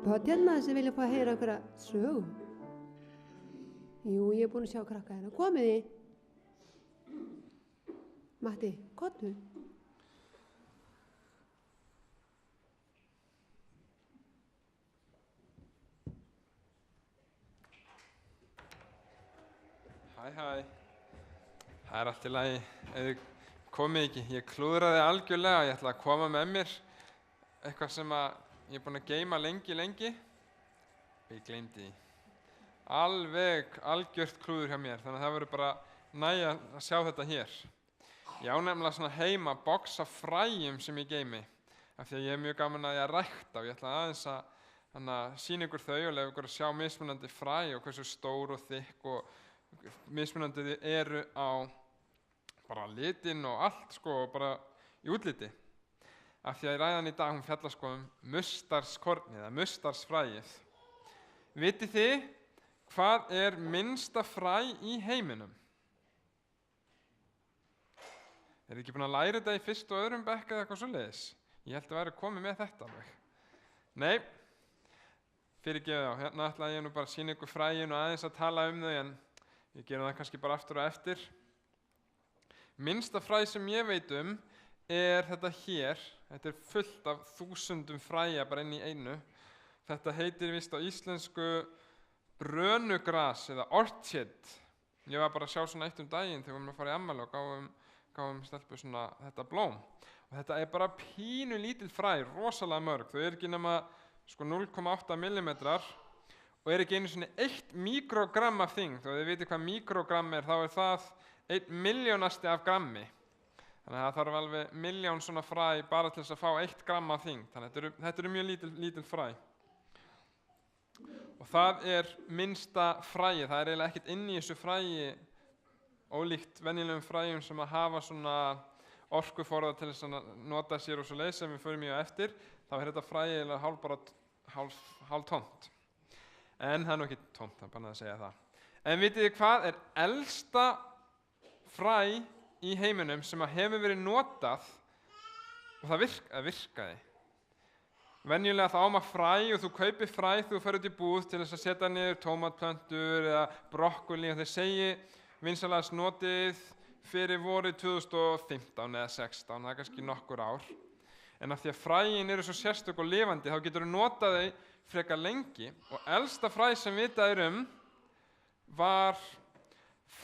börn hérna sem vilja fá að heyra einhverja sögu? Jú, ég búin að sjá krakka hérna. Komið þið? Matti, komdu. Hæ. Það allt í lagi. Ef þið komið ekki, ég klúðraði algjörlega. Ég ætla að koma með mér eitthvað sem ég búin að geyma lengi. Ég gleymdi því. Alveg algjört klúður hjá mér, þannig að það verður bara nægja að sjá þetta hér. Ég á nefnilega svona heima box af fræjum sem ég geymi, af því að ég mjög gaman að ég rækta og ég ætla aðeins að sýna ykkur þau og leyfa ykkur að sjá mismunandi fræ og hversu stór og þykk og mismunandi þau eru á bara litinn og allt og bara í útliti. Af því að ræðan í dag hún fjallar mustarskornið eða mustarsfræið. Vitið þið hvað er minnsta fræ í heiminum? Er ekki búin að læra þetta í fyrst og öðrum bekk eða eitthvað svoleiðis? Ég held að væri komið með þetta alveg. Nei, fyrirgefið á. Hérna ætla ég nú bara að sýna ykkur fræin og aðeins að tala um þau, en ég gerum það kannski bara aftur og eftir. Minnsta fræ sem ég veit er þetta hér. Þetta er fullt af þúsundum fræja bara inn í einu. Þetta heitir víst á íslensku brönugras eða orchid. Ég var bara að sjá svona eitt daginn þegar við vorum að fara í afmæli og gáum stelpu svona þetta blóm. Og þetta er bara pínu lítil fræ, rosalega mörg. Þau eru ekki nema 0,8 millimetrar og eru ekki einu svona 1 mikrogramm af þyngd. Og þið vitið hvað mikrogramm er, þá er það 1 milljónasti af grammi. Þannig að það þarf alveg 1.000.000 svona fræ bara til þess að fá 1 gramm af þyngd. Þannig að þetta eru mjög lítil fræ. Og það er minnsta fræið, það er eiginlega ekkert inn í þessu fræi, ólíkt venjulegum fræjum sem að hafa svona orkuforða til þess að nota sér og svo leið sem við förum í á eftir, þá er þetta fræi eiginlega hálf tómt. En það er nú ekki tómt, það er bara að segja það. En vitið þið hvað er elsta fræ í heiminum sem að hefur verið notað og það virkaði? Venjulega þá á maður fræ og þú kaupir fræ þegar þú ferð út í búð til þess að setja niður tómatplöntur eða brokkoli og þeir segi vinsalegast notið fyrir vorið 2015 eða 16, það er kannski nokkur ár. En af því að fræin eru svo sérstök og lifandi þá getur þú notað þau frekar lengi og elsta fræ sem vitað var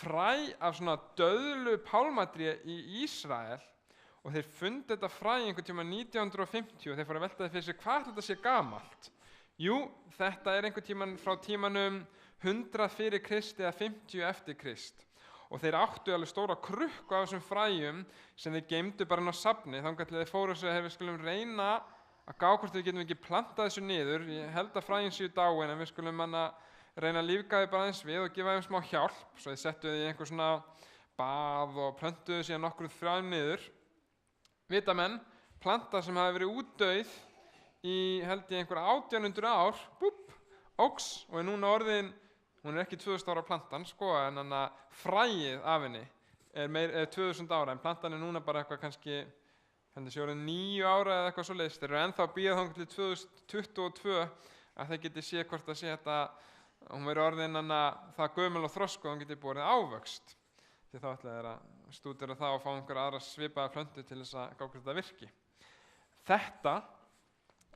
fræ af svona döðlu pálmatré í Ísrael. Og þeir fundu þetta fræ einhvern tíma 1950 og þeir fóru að velta því fyrir sig hvað þetta sé gamalt. Jú, þetta er einhvern tíman frá tímanum 100 fyrir Krist eða 50 eftir Krist. Og þeir áttu alveg stóra krukku af þessum fræjum sem þeir geymdu bara inn á safni. Þangað til þeir fóru og segja, við skulum reyna að gá hvort við getum ekki plantað þessu niður. Ég held að fræin séu dáin en við skulum reyna að lífga þau bara eins við og gefa þeim smá hjálp. Svo þeir settu þau í einhver svona bað og plöntuðu síðan nokkur fræjum niður. Vita menn, planta sem hafi verið útdauð í held ég einhver 1800 ár, óks og er núna orðin, hún er ekki 2000 ára plantan en fræið af henni er 2000 ára en plantan er núna bara eitthvað kannski, henni sé orðin 9 ára eða eitthvað svoleiðis. Þeir eru ennþá að bíða þangað til 2022 að þeir geti séð hvort að sé þetta, hún verið orðin það gömul og þrosk og hún geti borið ávöxt. Því þá ætla þeir að stúdera það og fá einhverja aðra svipaða plöntu til þess að gá hvort þetta virki. Þetta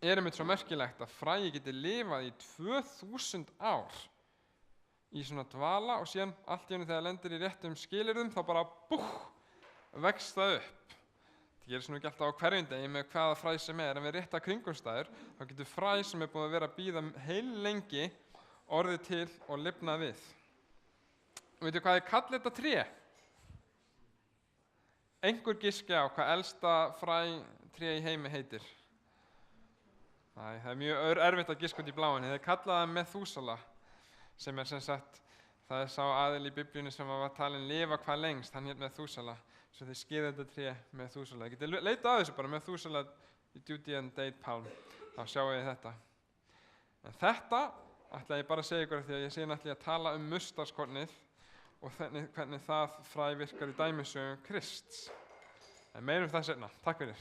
er einmitt svo merkilegt að fræi geti lifað í 2000 ár í svona dvala og síðan allt í einu þegar það lendir í réttum skilyrðum þá bara vex það upp. Það gerist nú ekki alltaf á hverjum degi með hvaða fræ sem en við rétta kringumstæður þá getur fræ sem búið að vera að bíða heil lengi orðið til og lifnað við. Og veitu hvað kallað þetta tré? Einhver giski á hvað elsta frætré í heimi heitir? Nei, það er mjög erfitt að giska út í bláinu. Þeir kalla það Methúsala, sem sem sagt, það er sá aðili í Biblíunni sem var talinn lifa hvað lengst, hann hét Methúsala. Svo þeir skýra þetta tré Methúsala. Þið getið leitað á þessu bara, Methúsala Duty and Date Palm, þá sjáu þið þetta. En þetta ætla ég bara að segja ykkur því að ég sé náttúrulega að tala mustarskornið og hvernig það fræ virkar í dæmisögum Krists. En meira það seinna. Takk fyrir.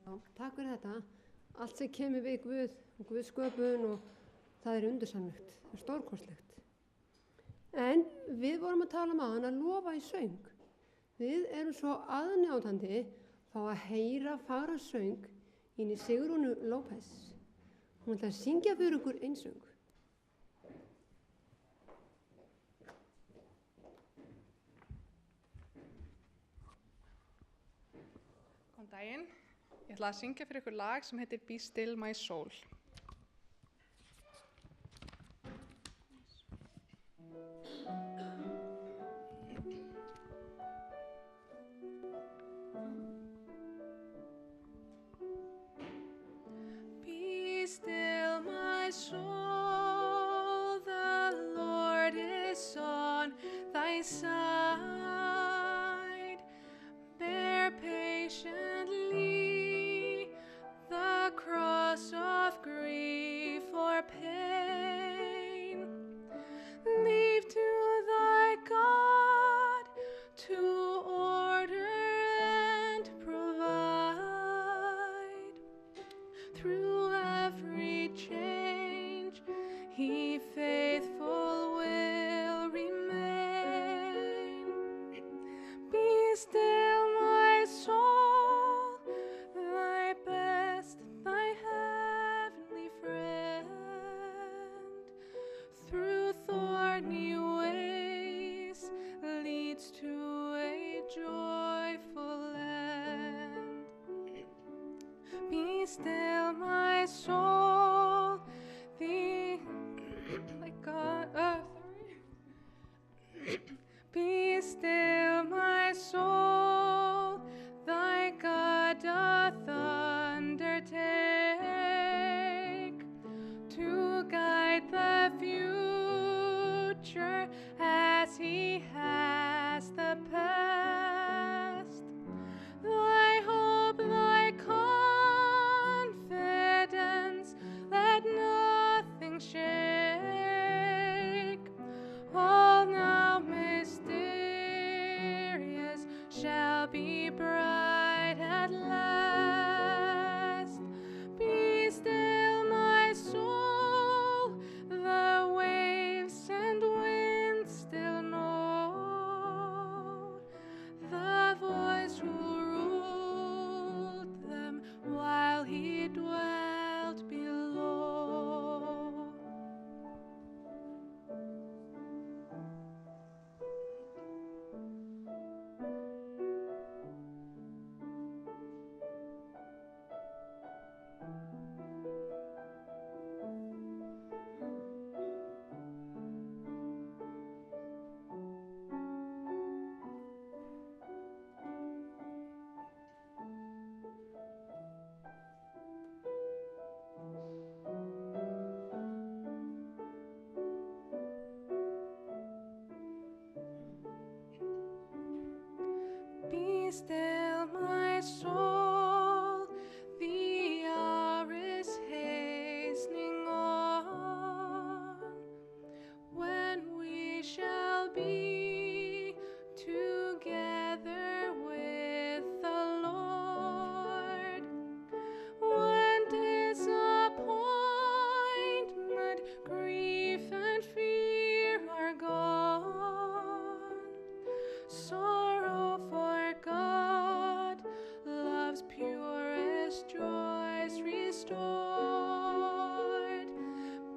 Já, takk fyrir þetta. Allt sem kemur við Guð og Guðs sköpun og það er undursamlegt, það er stórkostlegt. En við vorum að tala um áðan að lofa í söng. Við erum svo aðnjótandi fá að heyra fagra söng inn í Sigrúnu López. Hún ætlar að syngja fyrir ykkur einsöng. Góðan daginn. Ég ætla að syngja fyrir ykkur lag sem heitir Be Still My Soul. Be still my soul, the Lord is on thy side. Bear patiently the cross of grief or pain. Leave to thy God to order and provide. Through every change, he faithful will remain. Be still my soul, thy best, thy heavenly friend. Through thorny ways leads to a joyful end. Be still my soul, Be still my soul, thy God doth undertake to guide the future as he has the past. Thy hope, thy confidence, let nothing shake. All now mysterious shall be bright at last. Be still my soul, the waves and winds still know the voice who ruled them while he dwelt below. Be still my soul, the hour is hastening on, when we shall be together with the Lord. When disappointment, grief, and fear are gone, sorrow forgot, love's purest joys restored.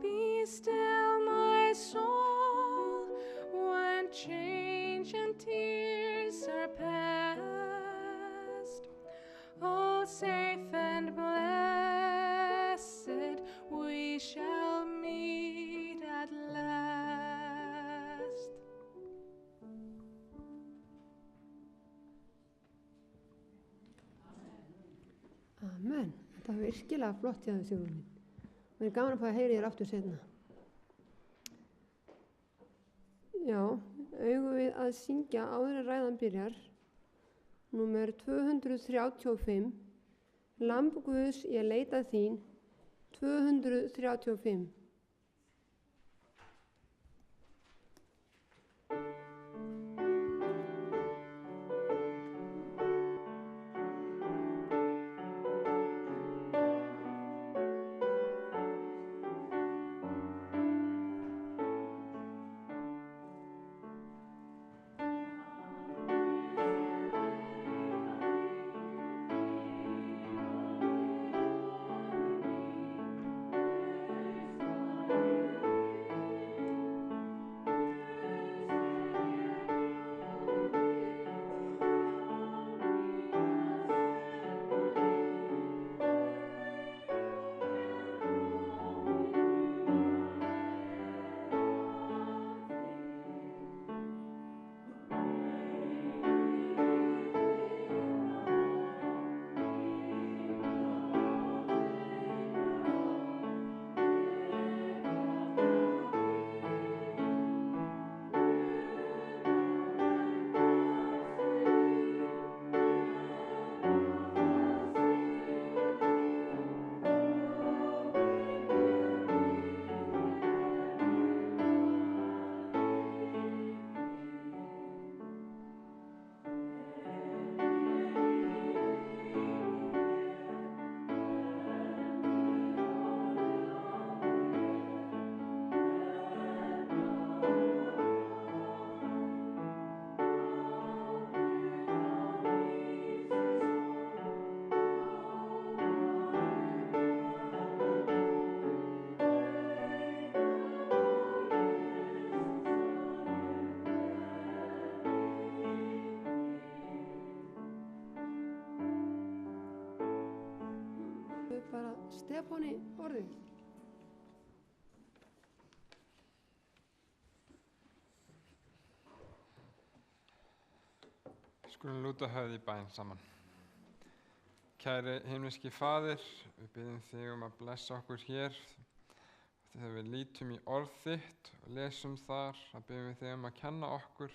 Be still my soul, when change and tears are past. All safe and blessed, we shall meet at last. Amen. Þetta var virkilega flott hjá þau Sigrún mín. Mér er gaman að fá að heyra þér aftur seinna. Já, eigum við að syngja áður en ræðan byrjar. Númer 235. Lamb Guðs, ég leita þín. 235. Stefáni orðið. Skulum lúta höfði í bæn saman. Kæri himneski Faðir, við biðjum þig að blessa okkur hér. Þegar við lítum í orð þitt og lesum þar, biðjum við þig að kenna okkur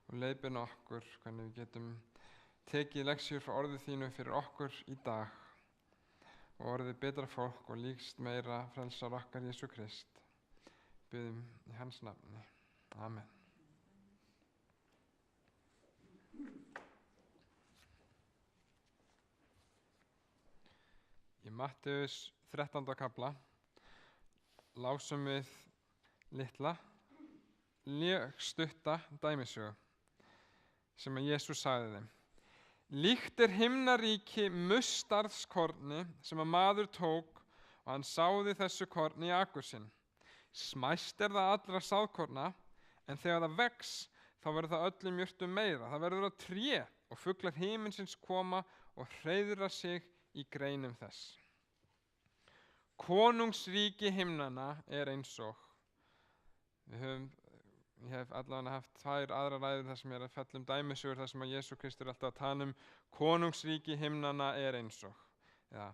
og leiðbeina okkur hvernig við getum tekið leksjur frá orðið þínu fyrir okkur í dag og orðið betra fólk og líkst meira frelsar okkar Jesú Krist. Biðjum í hans nafni. Amen. Í Mattheus 13. kafla lásum við litla, stutta dæmisögu sem að Jesús sagði þeim. Líkt himnaríki mustardskorni sem að maður tók og hann sáði þessu korni í akur sinn. Smæst það allra sáðkorna, en þegar það vex þá verður það öllum jurtum meira. Það verður að tré og fuglar himinsins koma og hreiðra sig í greinum þess. Konungsríki himnanna eins og ég hef allavega haft 2 aðrar ræður þar sem ég að fjalla dæmisögur þar sem að Jesú Kristur alltaf að tala konungsríki himnanna eins og eða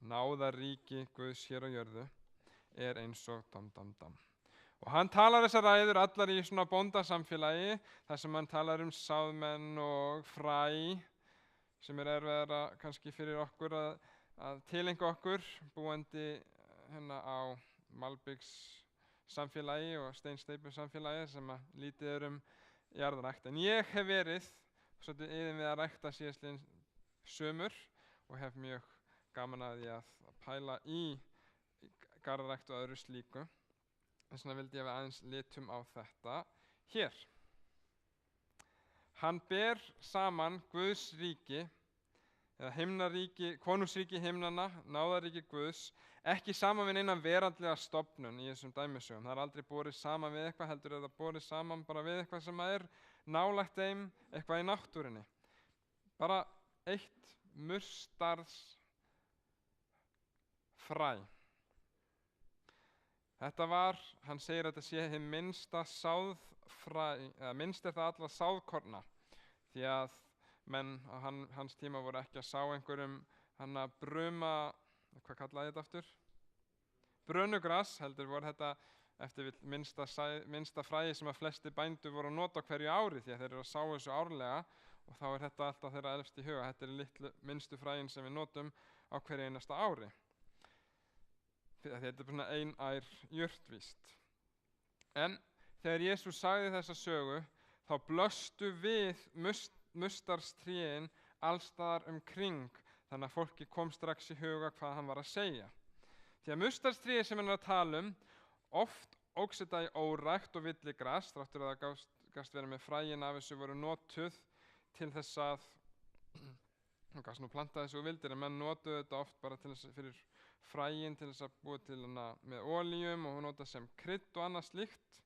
náðaríki Guðs hér á jörðu eins og dam. Og hann talar þessar ræður allar í svona bóndasamfélagi þar sem hann talar sáðmenn og fræ sem erfiðara kannski fyrir okkur að tileinka okkur búandi hérna á Malbyggs samfélagi og steinsteypu samfélagi sem að lítið jarðrækt. En ég hef verið svolítið yfir við að rækta síðastliðin sumur og hef mjög gaman að því að pæla í garðrækt og öðru slíku. Þess vegna vildi ég að við aðeins litum á þetta hér. Hann ber saman Guðs ríki eða himnaríki, konungsríki himnanna, náðaríki Guðs, ekki saman við neina veraldlega stofnun í þessum dæmisögum. Það aldrei borið saman við eitthvað, heldur það borið saman bara við eitthvað sem nálægt þeim, eitthvað í náttúrunni. Bara eitt mustards fræ. Þetta hann segir að þetta sé hið minnsta sáðfræ, eða minnst það allra sáðkorna, því að menn á hans tíma voru ekki að sá einhverjum bruma, hvað kallaði þetta aftur? Brönugras, heldur voru þetta eftir minnsta fræi sem að flesti bændur voru að nota hverju ári því að þeir eru að sá þessu árlega og þá þetta alltaf þeirra elst í huga. Þetta litlu minnstu fræin sem við notum á hverju einasta ári. Þetta svona einær jurtvíst. En þegar Jesús sagði þessa sögu þá blöstu við mustarstrén allstaðar kring, þannig að fólki kom strax í huga hvað hann var að segja. Því að mustarstréð sem hann er að tala oft óx þetta í órækt og villigras, þráttur að það gafst vera með fræin af þessu voru notuð til þess að gafst nú planta þessu og vildir, en menn notuðu þetta oft bara til þess fyrir fræin til þess að búa til hana með olíum og hún notað sem krydd og annað slíkt.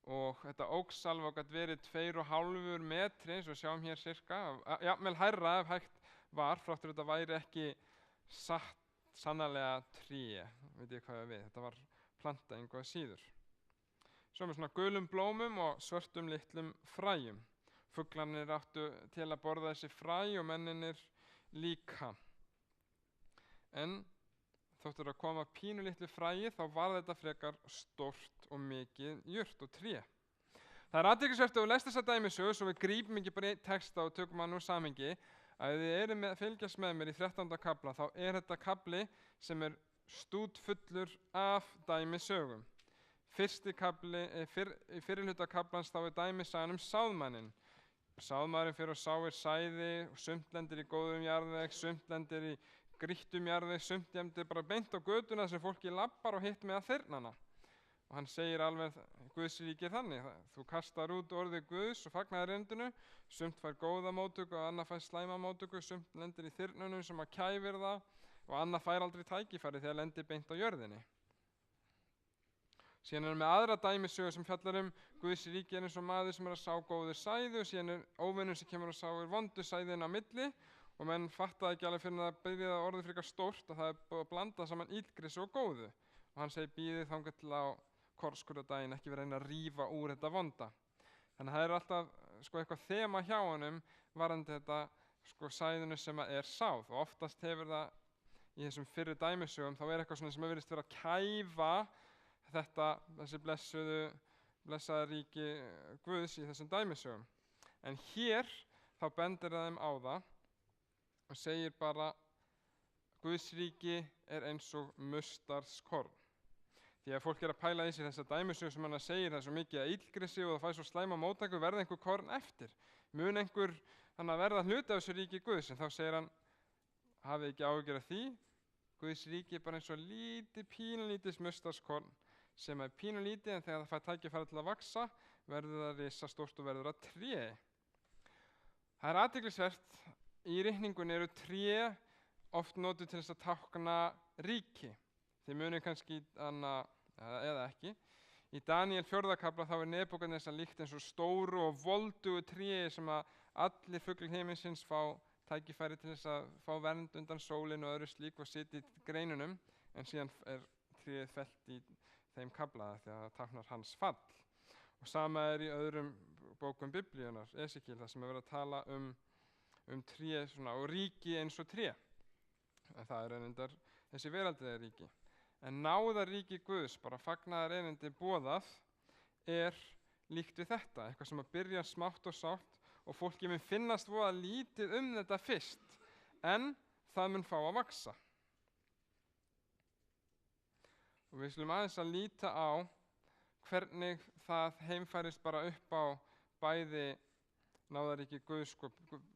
Og þetta óksalva gat verið 2,5 metri, eins og sjáum hér cirka, jafnvel hærra ef hægt var, fráttur þetta væri ekki sannarlega tré, veit ég hvað ég við, þetta var planta einhvað síður. Svo með svona gulum blómum og svörtum litlum fræjum. Fuglarnir áttu til að borða þessi fræ og menninir líka. En þóttur að koma pínu litlu fræi þá var þetta frekar stórt og mikið jurt og tré. Það athyglisvert að við lesum þessa dæmisögu svo við grípum ekki bara í texta og tökum hann úr samhengi að ef þið eru fylgjast með mér í 13. kafla þá þetta kafli sem stútfullur af dæmisögum. Fyrsti kafli, í fyrri hluta kaflans þá dæmisagan sáðmanninn. Sáðmaðurinn fer og sáir sæði og sumt lendir í góðum jarðveg, sumt lendir í grýttum jarðveg, sumt lendir bara beint á götuna sem fólki lappar og hitt með að þyrnana. Og hann segir alveg Guðs ríki þannig, þú kastar út orðið Guðs og fagnaðir erindinu, sumt fær góða móttöku og annað fær slæma móttöku, sumt lendir í þyrnunum sem að kæfir það og annað fær aldrei tækifæri þegar lendir beint á jörðinni. Síðan með aðra dæmisögu sem fjallar Guðs ríki eins og maður sem að sá góðu sæði og síðan óvinnur sem kemur og sáir vondu sæðin á milli og menn fattaði ekki alveg fyrir að það byrjaði að orðið frekar stórt að það búið að blanda saman illgresi og góðu. Og hann segir bíðið þangað til á korskurðardaginn, ekki verið að reyna að rífa úr þetta vonda. Þannig að það alltaf eitthvað þema hjá honum varðandi þetta sæðinu sem er sáð. Og oftast hefur það í þessum fyrri dæmisögum, þá eitthvað svona sem virðist vera að kæfa þessi blessaða ríki Guðs í þessum dæmisögum. En hér þá bendir það þeim á það og segir bara Guðs ríki er eins og mustardskorn. Því að fólk að pæla í sig þessa dæmisögu sem hann segir, það er svo mikið að illgresi og það fær svo slæma móttæku, verða einhver korn eftir. Mun einhver verða hluti af þessu ríki Guðs, en þá segir hann, hafið ekki áhyggjur af því, Guðs ríki er bara eins og pínulítið mustardskorn sem er pínulítið, en þegar það fær tækifæri til að vaxa, verður það risastórt og verður það tré. Það er athyglisvert, í ritningunni eru tré oft notuð til þess að tákna ríki. Þið munið kannski, eða ekki, í Daníel 4. kafla þá er Nebúkadnesar líkt eins og stóru og voldugu tréi sem að allir fuglar himinsins fá tækifæri til þess að fá vernd undan sólinu og öðru slík og sitja í greinunum, en síðan er tréið fellt í þeim kafla því að það táknar hans fall. Og sama er í öðrum bókum Biblíunnar, Esekíel, þar sem er verið að tala um tré og ríki eins og tré. En það er reyndar þessi veraldlega ríki. En náðaríki Guðs, bara fagnaðarerindi boðað, er líkt við þetta, eitthvað sem að byrja smátt og sátt og fólki mun finnast voða lítið þetta fyrst, en það mun fá að vaxa. Og við skulum aðeins að líta á hvernig það heimfærist bara upp á bæði náðaríki Guðs,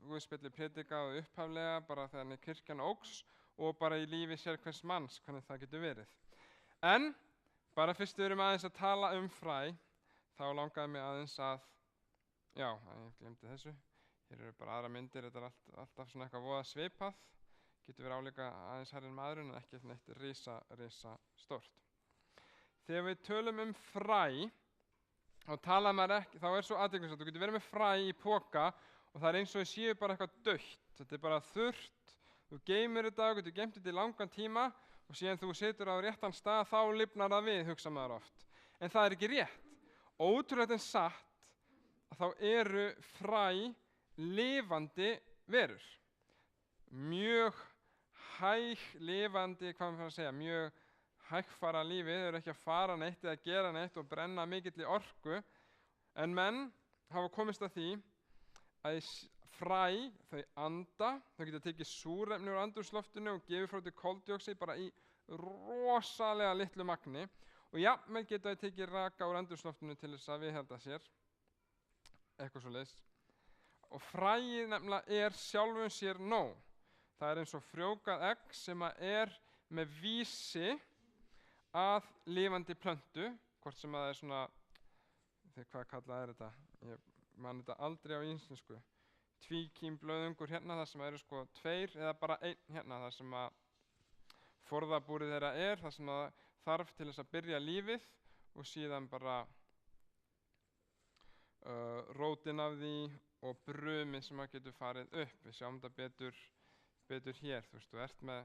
Guðspjalli predikað og upphaflega bara þegar kirkjan óx og bara í lífi sérhvers manns, hvernig það getur verið. En bara fyrst við erum aðeins að tala fræ, þá langaði mig aðeins að, ég glemdi þessu, hér eru bara aðra myndir, þetta er alltaf svona eitthvað voða svipað, getur verið álíka aðeins hærri en maðurinn en ekki neitt risa stórt. Þegar við tölum fræ, þá er svo athyglisvert, þú getur verið með fræ í poka og það er eins og þau séu bara eitthvað dautt, þetta er bara þurrt, þú geymir þetta og getur geymt þetta í langan tíma og síðan þú situr á réttan stað, þá lifnar það við, hugsa maður oft. En það er ekki rétt. Ótrúlegt en satt að þá eru fræ lifandi verur. Mjög lifandi, hvað maður að segja, mjög hægfara lífið, þau eru ekki að fara neitt eða gera neitt og brenna mikilli orku, en menn hafa komist að því að fræ, þau anda, þau geta tekið súrefni úr andrúmsloftinu og gefið frá því koldíoxíð bara í rosalega litlu magni og jafnvel geta þau tekið raka úr andrúmsloftinu til þess að viðhalda sér, eitthvað svoleiðis. Og fræið nefnilega er sjálfum sér nóg. Það er eins og frjóvgað egg sem er með vísi að lifandi plöntu, hvort sem það er svona, hvað kallað þetta? Ég man þetta aldrei á íslensku. Tvíkímblöðungur hérna, það sem eru tveir eða bara einn hérna, það sem að forðabúrið þeirra það sem það þarf til þess að byrja lífið og síðan bara rótin af því og brumið sem að getur farið upp. Við sjáum þetta betur hér, þú ert með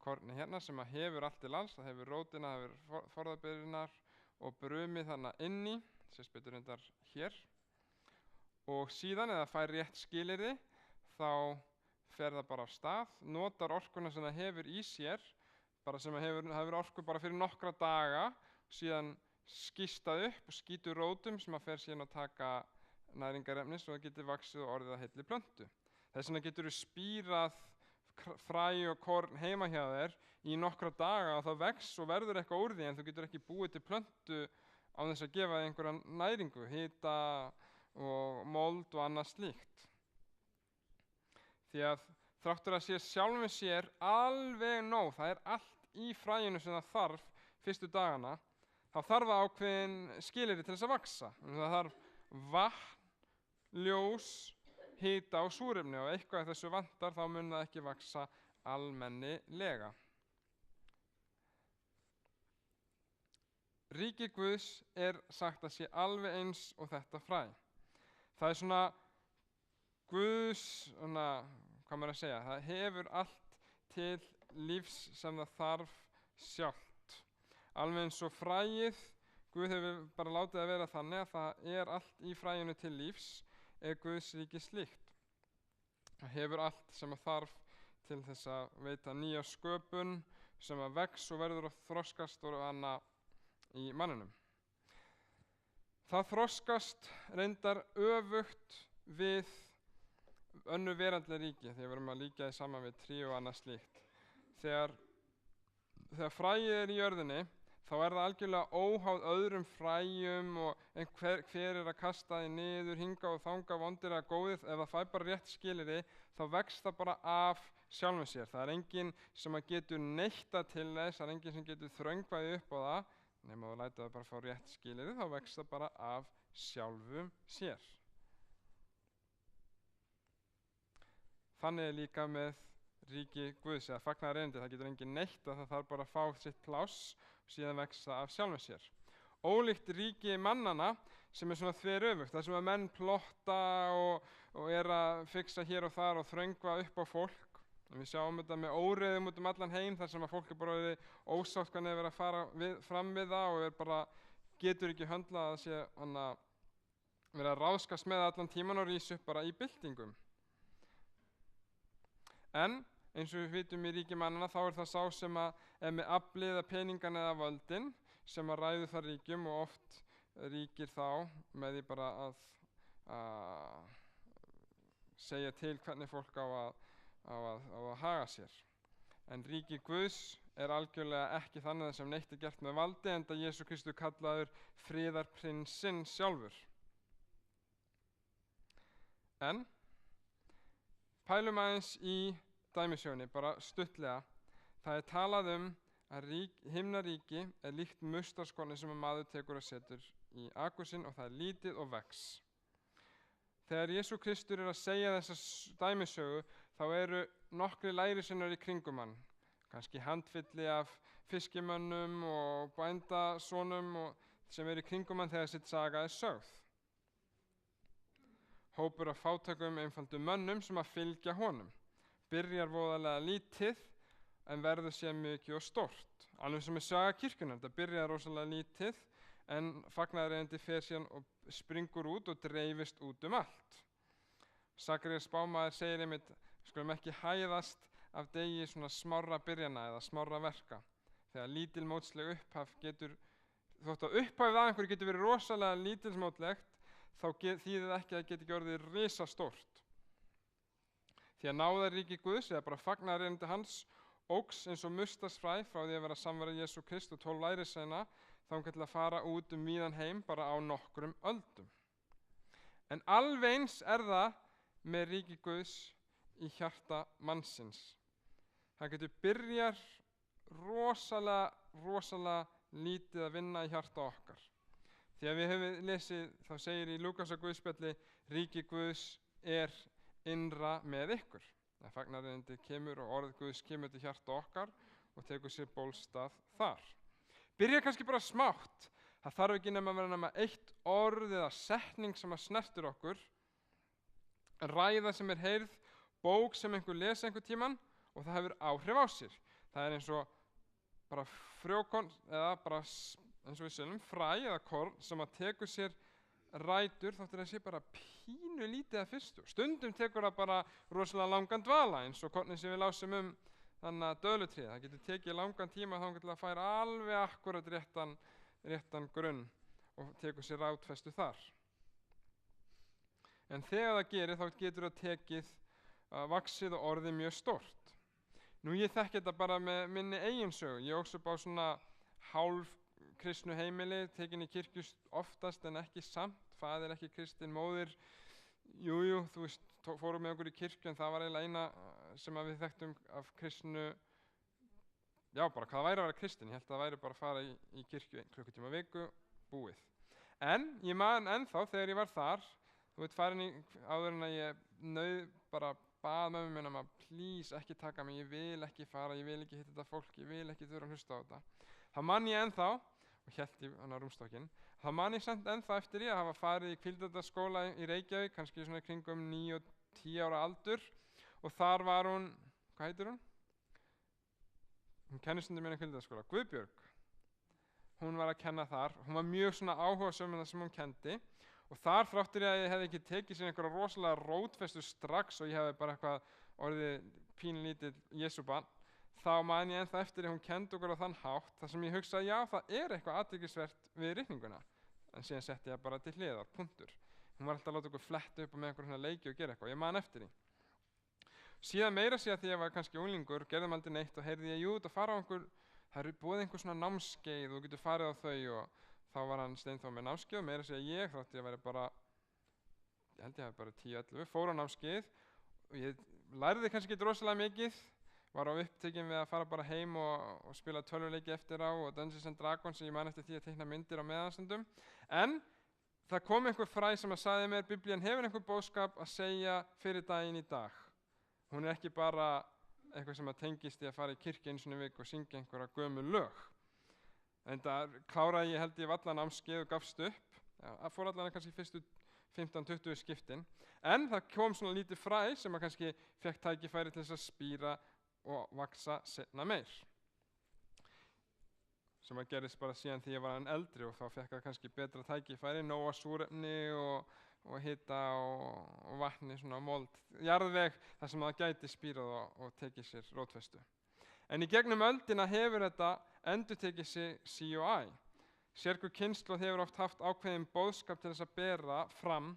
korni hérna sem að hefur allt til alls, það hefur rótina, það hefur forðabyrðinar og brumið þannig inni, sést betur hendar hér. Og síðan, eða fær rétt skilyrði, þá fer það bara af stað, notar orkuna sem það hefur í sér, bara sem hefur orku bara fyrir nokkra daga, síðan skýst það upp og skýtur rótum sem að fer síðan að taka næringarefni svo það getur vaxið og orðið að heilli plöntu. Þess vegna getur þú spírað fræ og korn heima hjá þér í nokkra daga og það vex og verður eitthvað úr því, en þú getur ekki búið til plöntu á þess að gefa þig einhverja næringu, hita og mold og annað slíkt. Því að þráttur að sé sjálfum sér alveg nóg, það er allt í fræinu sem það þarf fyrstu dagana, þá þarf það ákveðin skilyrði til þess að vaxa. Það þarf vatn, ljós, hita og súrefni og eitthvað af þessu vantar, þá mun það ekki vaxa almennilega. Ríki Guðs er sagt að sé alveg eins og þetta fræ. Það er svona Guðs, hvað maður að segja, það hefur allt til lífs sem það þarf sjálft. Alveg eins og fræið, Guð hefur bara látið að vera þannig að það allt í fræinu til lífs, Guðs ríki slíkt. Það hefur allt sem það þarf til þess að veita nýja sköpun sem að vex og verður að þroskast og annað í manninum. Það þroskast reyndar öfugt við önnur veraldleg ríki, þegar við erum að líka í saman við tré og annað slíkt. Þegar fræið í jörðinni, þá það algjörlega óháð öðrum fræjum og hver að kasta því niður, hinga og þanga, vondir eða góðið. Ef það fær bara rétt skilyrði, þá vex það bara af sjálfum sér. Það enginn sem að getur neittað til þess, það enginn sem getur þröngvað upp á það, nema þú lætur það bara fá rétt skilyrði, þá vex það bara af sjálfum sér. Þannig líka með ríki Guðs, eða fagnaðarerindi, það getur enginn neittað, það þarf bara að fá sitt pláss og síðan vex það af sjálfum sér. Ólíkt ríki mannana sem svona þveröfugt, þar sem að menn plotta og að fixa hér og þar og þröngva upp á fólk. Við sjáum þetta með óreiðum út allan heim, þar sem að fólk bara ósátt hvernig það verið að fara fram við það og bara getur ekki höndlað að sé verið að ráðskast með allan tíman og rís upp bara í byltingum. En eins og við vitum í ríki mannana, þá það sá sem að með aflið eða peningan eða völdin sem að ræðu það ríkjum, og oft ríkir þá með því bara að segja til hvernig fólk á að haga sér. En ríki Guðs algjörlega ekki þannig sem neitt gert með valdi, enda Jesú Kristur kallaður friðarprinsinn sjálfur. En pælum aðeins í dæmisögunni, bara stuttlega. Það talað að himnaríki líkt mustarskóni sem að maður tekur og setur í akur sinn, og það lítið og vex. Þegar Jesú Kristur að segja þessa dæmisögu, þá eru nokkri lærisveinar í kringum hann, kannski handfylli af fiskimönnum og bændasonum sem eru í kringum hann þegar sitt saga sögð. Hópur af fátækum einfaldum mönnum sem að fylgja honum. Byrjar voðalega lítið en verður sér mikið og stórt. Alveg sem saga kirkjunnar, þetta byrjar rosalega lítið en fagnaðarerindi fer síðan og springur út og dreifist út allt. Sakarías spámaður segir einmitt, skulum ekki hæðast af degi svona smárra byrjana eða smárra verka. Þegar lítil mótsleg upphaf getur, þótt að upphafið að einhverju getur verið rosalega lítilsmótlegt, þá þýðir ekki að það geti ekki orðið risastórt. Því að náðarríki Guðs, eða bara fagnaðarerindi hans, óx eins og mustasfræ frá því að vera samvera Jesú Krist og 12 lærisveina, þangað til að fara út víðan heim bara á nokkrum öldum. En alveg eins það með ríki Guðs í hjarta mannsins. Það getur byrjar rosalega lítið að vinna í hjarta okkar. Því að við höfum lesið, þá segir í Lúkasar Guðspjalli, ríki Guðs innra með ykkur. Það fagnaðarerindi kemur og orð Guðs kemur til hjarta okkar og tekur sér bólstað þar. Byrja kannski bara smátt. Það þarf ekki nema að vera nema eitt orð eða setning sem að snertur okkur, ræða sem heyrð, bók sem einhver lesa einhver tíman og það hefur áhrif á sér. Það eins og bara frjókorn eða bara eins og við segjum fræ eða korn sem að tekur sér rætur þáttur að sé bara pínu lítið að fyrstu. Stundum tekur það bara rosalega langan dvala eins og kornin sem við lásum þannig að döðlutrið. Það getur tekið langan tíma þangað til að færa alveg akkurat réttan grunn og tekur sér rátfestu þar. En þegar það gerir þá getur það tekið vaxið og orðið mjög stórt. Nú ég þekki þetta bara með minni eigin sögu. Ég óx upp á svona hálf kristnu heimili, tekin í kirkju oftast en ekki samt, faðir ekki kristin, móðir, þú veist, fórum með okkur í kirkju en það var eiginlega eina sem við þekktum af kristnu, já bara hvað væri að vera kristin, ég held að það væri bara að fara í kirkju 1 klukkutíma á viku, búið. En ég man ennþá þegar ég var þar, þú veit farin áður en að ég bara bað mömmu minna að please ekki taka mig, ég vil ekki fara, ég vil ekki hitta þetta fólk, ég vil ekki þurfa að hlusta á þetta. Það man ég ennþá, og hélt í rúmstokkinn, það man ég samt ennþá eftir ég að hafa farið í Hvíldardalsskóla í Reykjavík, kannski svona kringum 9 og 10 ára aldur, og þar var hún, hvað heitir hún? Hún kennir stundum í Hvilftarskóla, Guðbjörg. Hún var að kenna þar, hún var mjög svona áhugasöm með það sem hún kendi og þar þráttur ég að ég hefði ekki tekið sér einhverja rosalega rótfestu strax og ég hefði bara eitthvað orðið pínlítið Jesúbarn, þá man ég ennþá eftir að hún kendi okkur á þann hátt þar sem ég hugsaði já það eitthvað athyglisvert við ritninguna en síðan setti ég bara til hliðar, punktur. Hún var alltaf að láta okkur fletta upp með einhver leiki og gera eitthvað, ég man eftir því. Síðan meira síðan því ég var kannski unglingur, gerðum aldrei neitt og heyrði ég, jú, það fara á einhver, það eru búið einhver svona námskeið og þú getur farið á þau og þá var hann Steinþór með námskeið og meira síðan ég þátti ég væri bara, ég held ég hafi bara 10-11, fór á námskeið og ég lærði kannski ekki rosalega mikið, var á upptekinn við að fara bara heim og spila tölvuleiki eftir á og Dungeons and Dragons sem ég man eftir því að teikna myndir á meðanstundum, en það kom einhver fræ sem að sagði mér, Biblían hefur einhver boðskap að segja fyrir daginn í dag. Hún ekki bara eitthvað sem að tengist í að fara í kirkju einu sinni í viku og syngja einhverja gömul lög. En það kláraði ég held ég allan námskeið og gafst upp. Það fór allan kannski fyrstu 15-20 skiptin. En það kom svona lítið fræ sem að kannski fekk tækifæri til þess að spíra og vaksa seinna meir. Sem að gerist bara síðan því ég var enn eldri og þá fekk það kannski betra tækifæri, nóga súrefni og hita og vatni, svona mold, jarðveg þar sem það gæti spírað og tekið sér rótfestu. En í gegnum öldina hefur þetta endurtekið sig sí og æ. Sérhver kynslóð hefur oft haft ákveðin boðskap til þess að bera fram,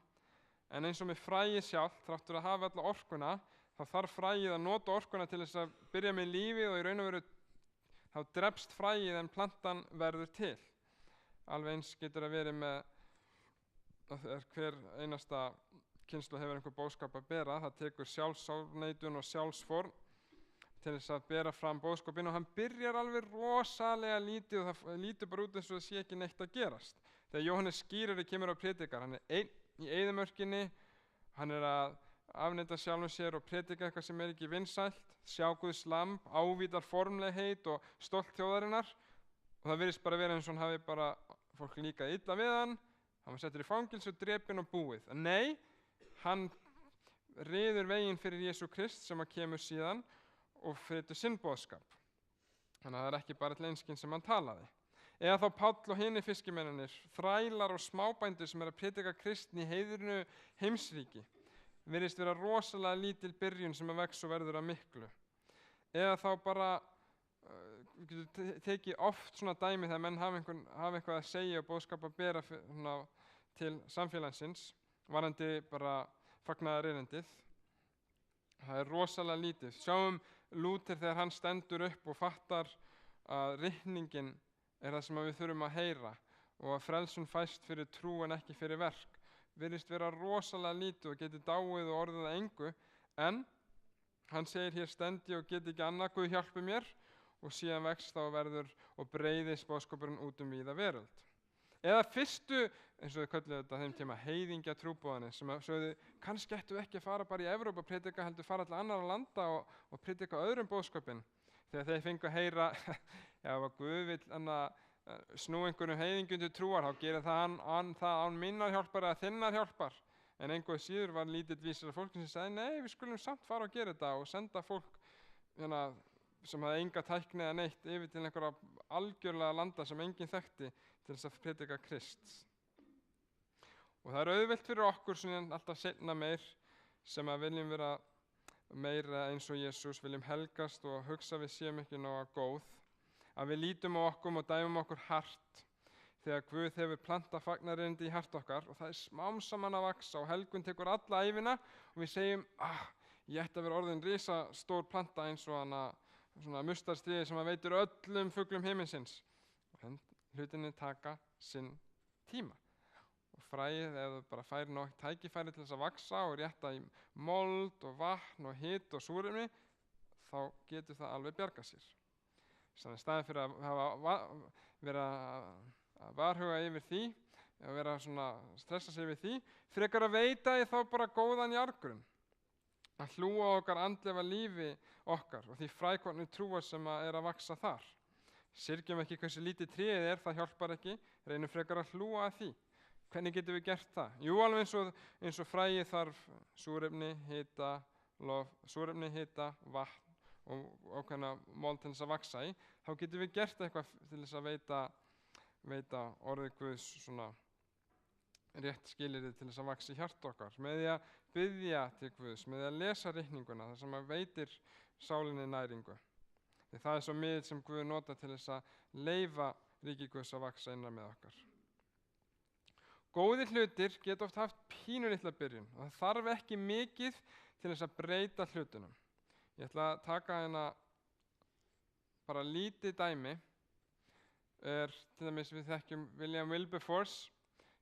en eins og með fræið sjálft, þráttur að hafa alla orkuna, þá þarf fræið að nota orkuna til þess að byrja með lífið og í raun og veru þá drepst fræið en plantan verður til. Alveg eins getur að verið með hver einasta kynslóð hefur einhver boðskap að bera, það tekur sjálfsárneitun og sjálfsforn til þess að bera fram boðskapinn og hann byrjar alveg rosalega lítið og það lítur bara út eins og það sé ekki neitt að gerast. Þegar Jóhannes skýrari kemur á predikar, hann einn í eyðimörkinni, hann að afneita sjálfum sér og predika eitthvað sem ekki vinsælt, sjá Guðs lamb, ávítar formlegheit og stolt þjóðarinnar og það virðist bara vera eins og hann hafi bara fólk líka illa við hann var settur í fangilsi og drepinn og búið. En nei, hann ryður veginn fyrir Jesú Krist sem að kemur síðan og flytur sinn boðskap. Þannig að það ekki bara til einskinn sem hann talaði. Eða þá Páll og hinir fiskimennirnir, þrælar og smábændur sem að predika kristni í heiðrinu heimsríki. Virðist vera rosalega lítil byrjun sem að vex og verður að miklu. Eða þá bara tekið oft svona dæmi þegar menn hafa eitthvað að segja og boðskap að bera til samfélagsins, varandi bara fagnaðarerindið. Það rosalega lítið. Sjáum Lúther þegar hann stendur upp og fattar að ritningin það sem við þurfum að heyra og að frelsun fæst fyrir trú en ekki fyrir verk. Virðist vera rosalega lítið og geti dáið og orðið að engu, en hann segir hér stendi og geti ekki annað, Guð hjálpi mér, og síðan vex þá verður og breiðist boðskapurinn út víða veröld. Eða fyrstu, eins og þau kölluðu þetta þeim tíma, heiðingja trúboðanir sem sögðu, kannski ættu ekki að fara bara í Evrópu að predika, heldur fara til annarra landa og predika öðrum boðskapinn. Þegar þeir fengu að heyra, ef Guð vill snú einhverjum heiðingjum til trúar, þá gerir það án minnar hjálpar eða þinnar hjálpar. En einhverju síður var lítill vísir af fólki sem sagði, nei, við skulum samt fara og gera þetta og senda fólk sem hafði enga tækni eða neitt yfir til einhverja algjörlega landa sem enginn þekkti til þess að predika Krists. Og það auðvelt fyrir okkur alltaf seinna meir sem að viljum vera meira eins og Jesús, viljum helgast og hugsa við séum ekki nóga góð, að við lítum á okkur og dæmum okkur hart þegar Guð hefur plantað fagnaðarerindi í hart okkar og það smám saman að vaxa og helgun tekur alla ævina og við segjum, ég ætti að vera orðin risastór planta eins og svona mustarstríði sem að veitir öllum fuglum himinsins. En hlutinni taka sinn tíma. Og fræið, ef það bara fær nóg tækifæri til þess að vaxa og rétta í mold og vatn og hit og súrefni, þá getur það alveg bjarga sér. Þannig staðin fyrir að hafa vera að varhuga yfir því, að vera svona stressa sig yfir því, frekar að veita í þá bara góðan jarðgrunn. Að hlúa okkar andlega lífi okkar og því frækornu trúar sem að vaxa þar. Syrgjum ekki hversu lítið tréið það hjálpar ekki, reynum frekar að hlúa að því. Hvernig getum við gert það? Jú, alveg eins og fræið þarf súrefni, hita lof, súrefni, hita, vatn og ákveðna mold til þess að vaxa í, þá getum við gert eitthvað til þess að veita orðið Guðs svona rétt skilyrði til þess að vaxa í hjarta okkar, með því að biðja til Guðs, með því að lesa ritninguna, þar sem að veitir sálinni næringu. Því það er svo miðill sem Guð nota til þess að leyfa ríki Guðs að vaxa innan með okkar. Góðir hlutir geta oft haft pínulitla byrjun og það þarf ekki mikið til þess að breyta hlutunum. Ég ætla að taka hérna bara lítið dæmi, til dæmis við þekkjum William Wilberforce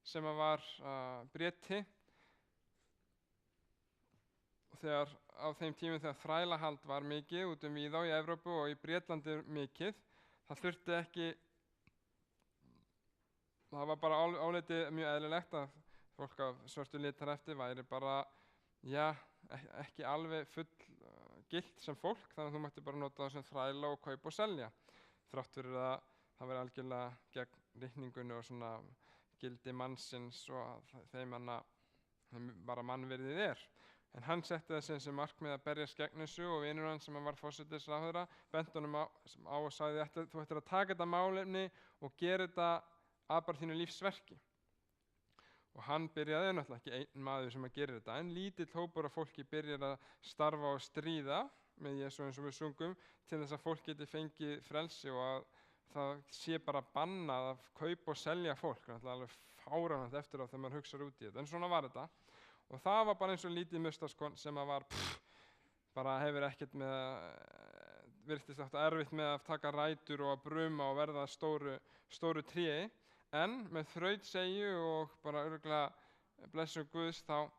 sem var Breti, og þegar á þeim tímum þegar þrælahald var mikið út víða í Evrópu og í Bretlandi mikið, það þurfti ekki, það var bara álitið mjög eðlilegt að fólk af svörtu litarefti væri bara, ekki alveg full gilt sem fólk, þannig að þú mætti bara nota það sem þræla og kaupa og selja, þrátt fyrir að það væri algjörlega gegn ritningunni og svona gildi mannsins og þeim bara mannvirðið er. En hann setti það sem markmið að berjast gegn þessu og vinur hann sem var forsætisráðherra benti honum á og sagði þú ættir að taka þetta málefni og gera þetta að bara þínu lífsverki. Og hann byrjaði, náttúrulega ekki einn maður sem að gera þetta, en lítill hópur af fólki byrjar að starfa og stríða með Jesú eins og við sungum til þess að fólk geti fengið frelsi og að það sé bara bannað að kaupa og selja fólk, náttúrulega alveg fáránlegt eftir á þegar maður hugsar út í þetta, en svona var þetta. Og það var bara eins og lítið mustaskon sem að var bara hefur ekkert virtist alltaf erfitt með að taka rætur og að bruma og verða stóru tréi, en með þrautseigju og bara örugglega blessun Guðs þá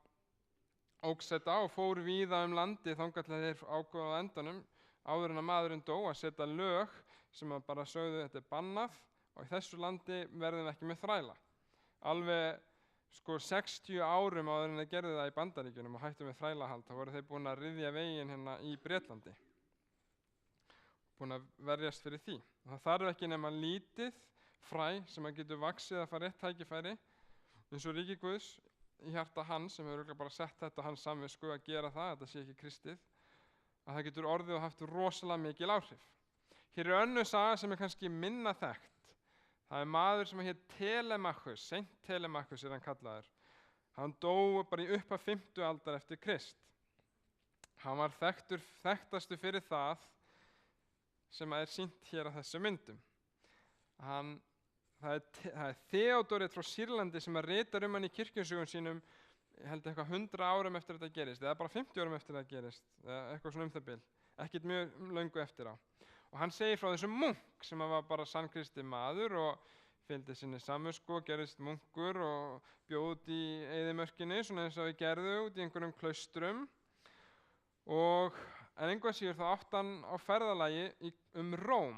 óx þetta og fór víða landið þangað til þeir ákváðu á endanum áður en að maðurinn dó að setja lög sem að bara sögðu þetta er bannað og í þessu landi verðum við ekki með þræla. Alveg 60 árum áður en þeir gerðu það í Bandaríkjunum og hættu með þrælahald, þá voru þeir búin að ryðja veginn hérna í Bretlandi, búin að verjast fyrir því. Og það þarf ekki nema lítið fræ sem að getur vaxið að fara rétt tækifæri eins og ríki Guðs í hjarta hans sem hefur bara sett þetta hans samvisku að gera það, þetta sé ekki kristið, að það getur orðið og haft rosalega mikil áhrif. Hér er önnur saga sem er kannski minna þekkt. Það er maður sem hét Telemachus, Seint Telemachus er hann kallaður. Hann dó bara í upp að 50 aldar eftir Krist. Hann var þekktastur fyrir það sem er sýnt hér á þessu myndum. Það er Theodoret frá Sýrlandi sem ritar hann í kirkjusögum sínum, ég held eitthvað 100 árum eftir þetta gerist, eða bara 50 árum eftir þetta gerist, eða eitthvað svona það bil, ekkert mjög löngu eftir á. Og hann segir frá þessum munk sem var bara sannkristi maður og fylgdi sinni samvisku og gerðist munkur og bjó út í eyðimörkinni, svona eins og við gerðu út í einhverjum klaustrum. En engu að síður þá átti hann á ferðalagi Róm.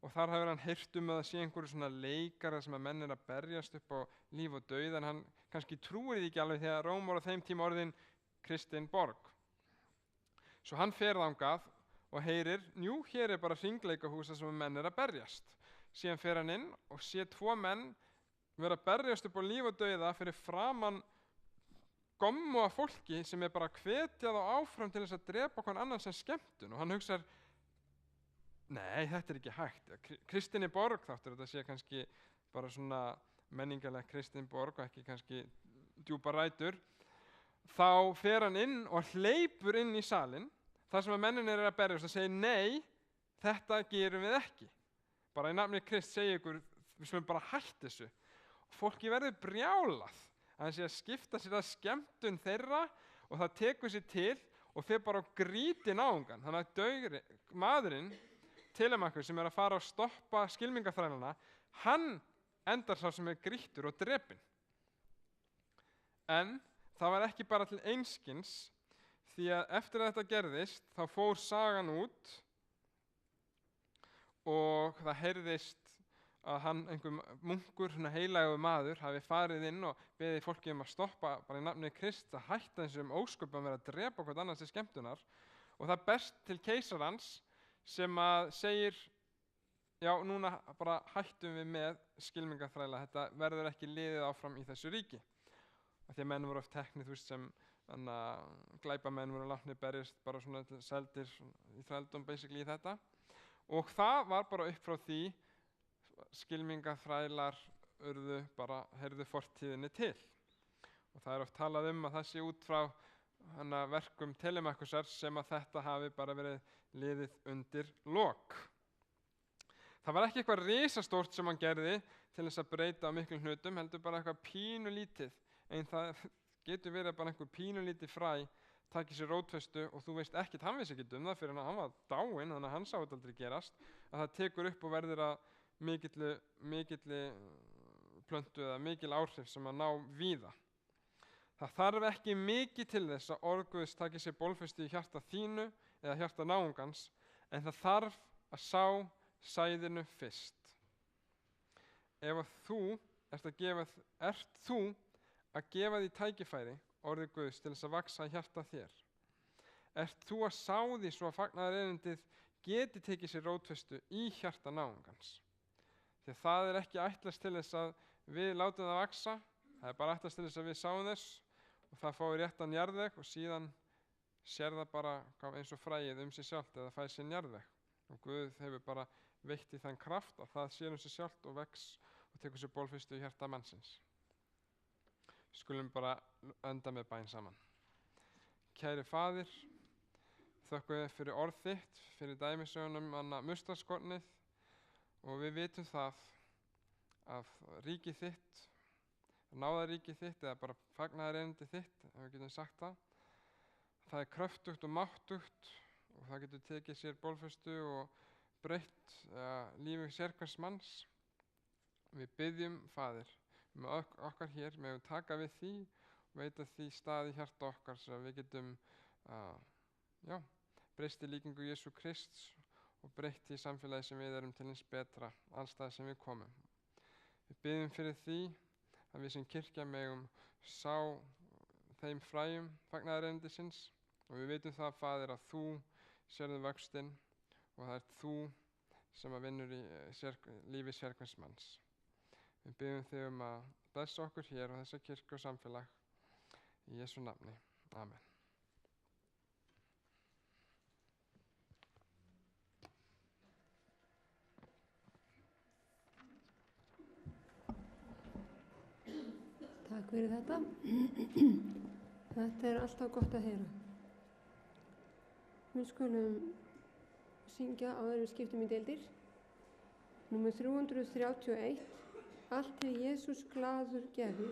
Og þar hefur hann heyrt að sé einhverju svona leikara sem að menn er að berjast upp á líf og dauð, en hann kannski trúir því ekki alveg þegar Róm var á þeim tíma orðin kristin borg. Svo hann fer þangað og heyrir, hér er bara hringleikahús sem menn er að berjast. Síðan fer hann inn og sé 2 menn vera að berjast upp á líf og dauða fyrir framan gommu af fólki sem er bara að hvetja þá áfram til þess að drepa hvern annan sem skemmtun. Og hann hugsar, nei, þetta er ekki hægt. Kristinni borg, þáttur þetta sé kannski bara svona menningarlega kristin borg og ekki kannski djúpa rætur. Þá fer hann inn og hleypur inn í salinn, þar sem að menninir er að berjast og segir, nei, þetta gerum við ekki. Bara í nafni Krist segir ykkur, við skulum bara hætta þessu. Og fólki verður brjálað að hann sé að skipta sér að skemmtun þeirra og það tekur sér til og fer bara á gríti náungan. Þannig að maðurinn Telemachus sem er að fara og stoppa skylmingaþrælana, hann endar sá sem er grýttur og drepinn. En það var ekki bara til einskins, því að eftir að þetta gerðist þá fór sagan út og það heyrðist að einhver munkur, heilagur maður, hafi farið inn og beðið fólki að stoppa bara í nafni Krist að hætta þessum ósköpum að vera að drepa hvort annars til skemmtunar. Og það berst til keisarans sem að segir, núna bara hættum við með skylmingaþræla, þetta verður ekki liðið áfram í þessu ríki. Af því að menn voru oft teknir sem þannig að glæpamenn voru látnir berjast bara svona seldir í þrældóm basically í þetta. Og það var bara upp frá því skylmingaþrælar urðu bara, heyrðu fortíðinni til. Og það oft talað að það sé út frá verkum Telemachusar sem að þetta hafi bara verið liðið undir lok. Það var ekki eitthvað risastórt sem hann gerði til þess að breyta á miklum hlutum, heldur bara eitthvað pínulítið. En það getur verið bara einhver pínulítið fræ taki sér rótfestu og þú veist ekkert, hann vissi ekki það fyrir hann var dáinn, þannig að hann sá þetta aldrei gerast, að það tekur upp og verður að mikilli plöntu eða mikil áhrif sem að ná víða. Það þarf ekki mikið til þess að orð Guðs taki sér bólfestu í hjarta þínu eða hjarta náungans, en það þarf að sá sæðinu fyrst. Ef að þú ert þú að gefa því tækifæri orðið Guðs til þess að vaxa í hjarta þér? Ert þú að sá því svo að fagnaðarerindið geti tekið sér rótfestu í hjarta náungans? Því að það er ekki ætlast til þess að við látum það vaxa, það er bara ætlast til þess að við sáum þess og það fái réttan jarðveg og síðan sér það bara eins og fræið sig sjálft eða fær sér jarðveg. Og Guð hefur bara veitt í þann kraft að það sér sig sjálft og vex og tekur sér bólfestu í hjarta mannsins. Skulum bara enda með bæn saman. Kæri Faðir, þökkum við fyrir orð þitt, fyrir dæmisögunum mustaskornið, og við vitum það að ríkið þitt, náðaríkið þitt eða bara fagnaðarerindið þitt, ef við getum sagt það er kröftugt og máttugt og það getur tekið sér bólfestu og breytt lífi sérhvers manns. Við biðjum, Faðir, okkar hér megum taka við því og veita því stað í hjarta okkar svo að við getum breyst í líkingu Jesú Krists og breytt í samfélagi sem við erum til hins betra allstað sem við komum. Við biðjum fyrir því að við sem kirkja megum sá þeim fræjum fagnaðarerindisins og við vitum það, Faðir, að þú sérðu vöxtinn og það er þú sem að vinnur í lífi sérhvers manns. Við biðjum þig að blessa okkur hér og þessa kirkju og samfélag í Jesú nafni. Amen. Takk fyrir þetta. Þetta er alltaf gott að heyra. Við skulum syngja áður en við skiptum í deildir. Númer 331. Allt er Jesús glaður gerði.